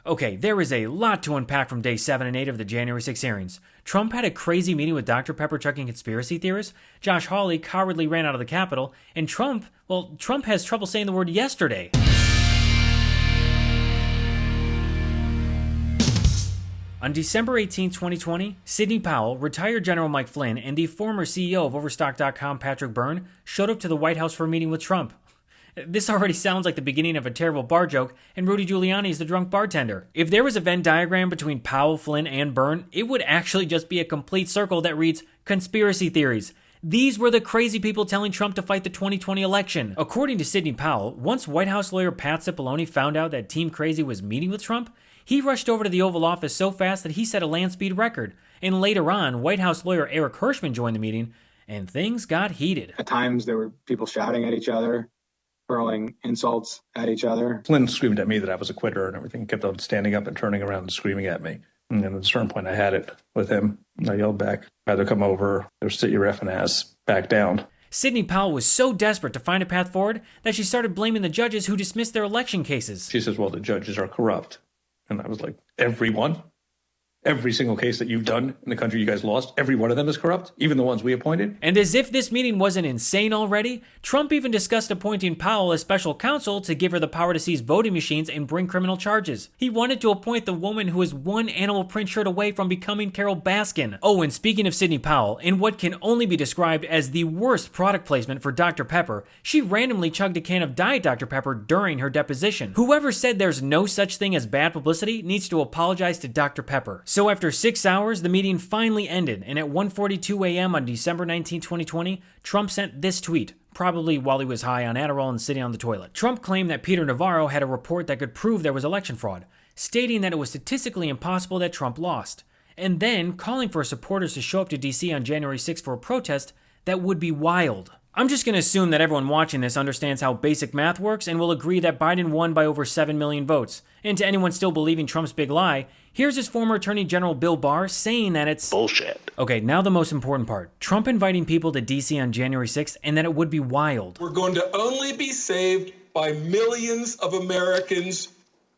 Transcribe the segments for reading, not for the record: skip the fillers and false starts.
Okay, there is a lot to unpack from day 7 and 8 of the January 6 hearings. Trump had a crazy meeting with Dr. Pepper chucking conspiracy theorists, Josh Hawley cowardly ran out of the Capitol, and Trump has trouble saying the word yesterday. On December 18, 2020, Sidney Powell, retired General Mike Flynn, and the former CEO of Overstock.com, Patrick Byrne, showed up to the White House for a meeting with Trump. This already sounds like the beginning of a terrible bar joke, and Rudy Giuliani is the drunk bartender. If there was a Venn diagram between Powell, Flynn, and Byrne, it would actually just be a complete circle that reads, conspiracy theories. These were the crazy people telling Trump to fight the 2020 election. According to Sidney Powell, once White House lawyer Pat Cipollone found out that Team Crazy was meeting with Trump, he rushed over to the Oval Office so fast that he set a land speed record. And later on, White House lawyer Eric Hirschman joined the meeting, and things got heated. At times, there were people shouting at each other, hurling insults at each other. Flynn screamed at me that I was a quitter and everything, kept on standing up and turning around and screaming at me. And at a certain point, I had it with him. I yelled back, either come over or sit your effing ass back down. Sidney Powell was so desperate to find a path forward that she started blaming the judges who dismissed their election cases. She says, well, the judges are corrupt. And I was like, everyone? Every single case that you've done in the country you guys lost, every one of them is corrupt, even the ones we appointed. And as if this meeting wasn't insane already, Trump even discussed appointing Powell as special counsel to give her the power to seize voting machines and bring criminal charges. He wanted to appoint the woman who is one animal print shirt away from becoming Carol Baskin. Oh, and speaking of Sidney Powell, in what can only be described as the worst product placement for Dr. Pepper, she randomly chugged a can of Diet Dr. Pepper during her deposition. Whoever said there's no such thing as bad publicity needs to apologize to Dr. Pepper. So after 6 hours, the meeting finally ended, and at 1:42 a.m. on December 19, 2020, Trump sent this tweet, probably while he was high on Adderall and sitting on the toilet. Trump claimed that Peter Navarro had a report that could prove there was election fraud, stating that it was statistically impossible that Trump lost, and then calling for supporters to show up to D.C. on January 6 for a protest that would be wild. I'm just going to assume that everyone watching this understands how basic math works and will agree that Biden won by over 7 million votes. And to anyone still believing Trump's big lie, here's his former Attorney General Bill Barr saying that it's bullshit. Okay, now the most important part. Trump inviting people to D.C. on January 6th and that it would be wild. We're going to only be saved by millions of Americans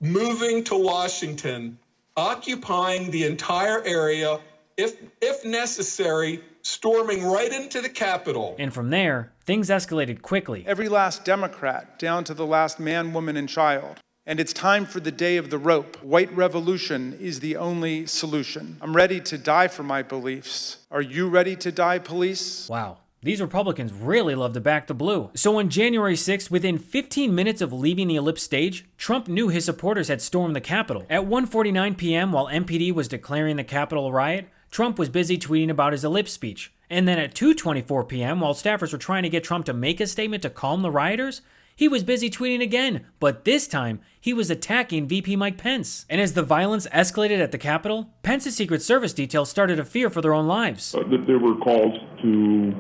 moving to Washington, occupying the entire area, if necessary, storming right into the Capitol. And from there, things escalated quickly. Every last Democrat, down to the last man, woman, and child. And it's time for the day of the rope. White revolution is the only solution. I'm ready to die for my beliefs. Are you ready to die, police? Wow. These Republicans really love to back the blue. So on January 6th, within 15 minutes of leaving the Ellipse stage, Trump knew his supporters had stormed the Capitol. At 1:49 p.m., while MPD was declaring the Capitol a riot, Trump was busy tweeting about his Ellipse speech. And then at 2:24 p.m., while staffers were trying to get Trump to make a statement to calm the rioters, he was busy tweeting again, but this time, he was attacking VP Mike Pence. And as the violence escalated at the Capitol, Pence's Secret Service detail started to fear for their own lives. There were calls to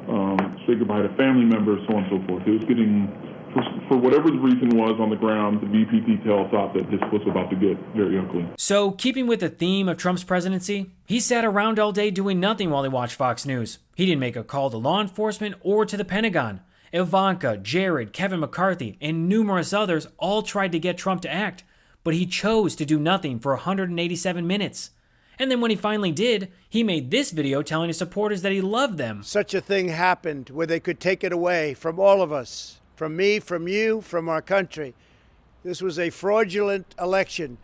say goodbye to family members, so on and so forth. It was getting, for whatever the reason was on the ground, the VP detail thought that this was about to get very ugly. So, keeping with the theme of Trump's presidency, he sat around all day doing nothing while he watched Fox News. He didn't make a call to law enforcement or to the Pentagon. Ivanka, Jared, Kevin McCarthy, and numerous others all tried to get Trump to act, but he chose to do nothing for 187 minutes. And then when he finally did, he made this video telling his supporters that he loved them. Such a thing happened where they could take it away from all of us, from me, from you, from our country. This was a fraudulent election,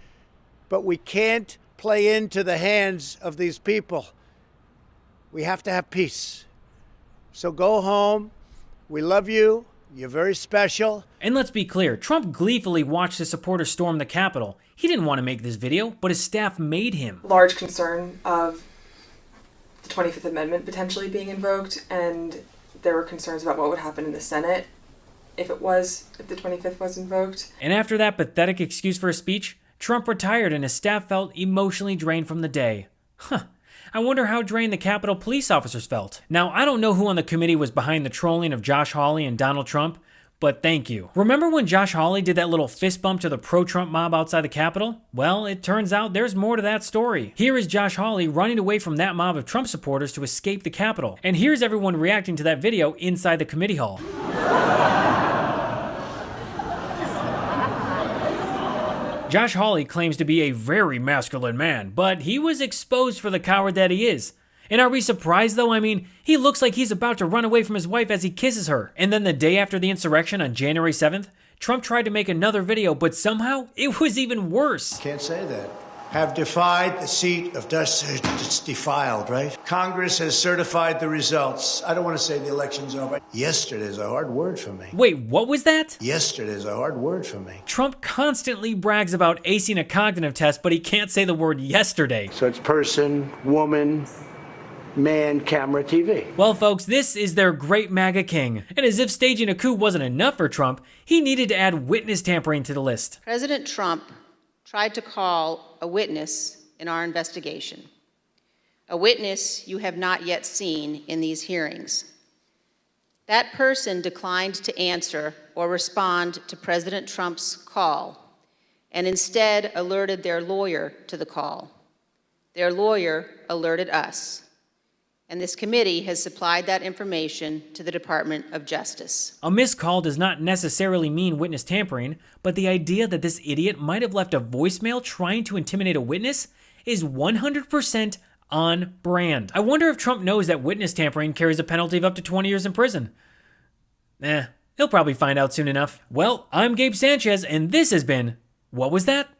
but we can't play into the hands of these people. We have to have peace. So go home. We love you. You're very special. And let's be clear, Trump gleefully watched his supporters storm the Capitol. He didn't want to make this video, but his staff made him. Large concern of the 25th Amendment potentially being invoked, and there were concerns about what would happen in the Senate if the 25th was invoked. And after that pathetic excuse for his speech, Trump retired and his staff felt emotionally drained from the day. I wonder how drained the Capitol police officers felt. Now, I don't know who on the committee was behind the trolling of Josh Hawley and Donald Trump, but thank you. Remember when Josh Hawley did that little fist bump to the pro-Trump mob outside the Capitol? Well, it turns out there's more to that story. Here is Josh Hawley running away from that mob of Trump supporters to escape the Capitol. And here's everyone reacting to that video inside the committee hall. Josh Hawley claims to be a very masculine man, but he was exposed for the coward that he is. And are we surprised though? I mean, he looks like he's about to run away from his wife as he kisses her. And then the day after the insurrection on January 7th, Trump tried to make another video, but somehow it was even worse. Can't say that. Have defied the seat of justice. It's defiled, right? Congress has certified the results. I don't want to say the election's over. Yesterday's a hard word for me. Wait, what was that? Yesterday's a hard word for me. Trump constantly brags about acing a cognitive test, but he can't say the word yesterday. So it's person, woman, man, camera, TV. Well, folks, this is their great MAGA king. And as if staging a coup wasn't enough for Trump, he needed to add witness tampering to the list. President Trump tried to call a witness in our investigation, a witness you have not yet seen in these hearings. That person declined to answer or respond to President Trump's call and instead alerted their lawyer to the call. Their lawyer alerted us. And this committee has supplied that information to the Department of Justice. A missed call does not necessarily mean witness tampering, but the idea that this idiot might have left a voicemail trying to intimidate a witness is 100% on brand. I wonder if Trump knows that witness tampering carries a penalty of up to 20 years in prison. He'll probably find out soon enough. Well, I'm Gabe Sanchez, and this has been What Was That?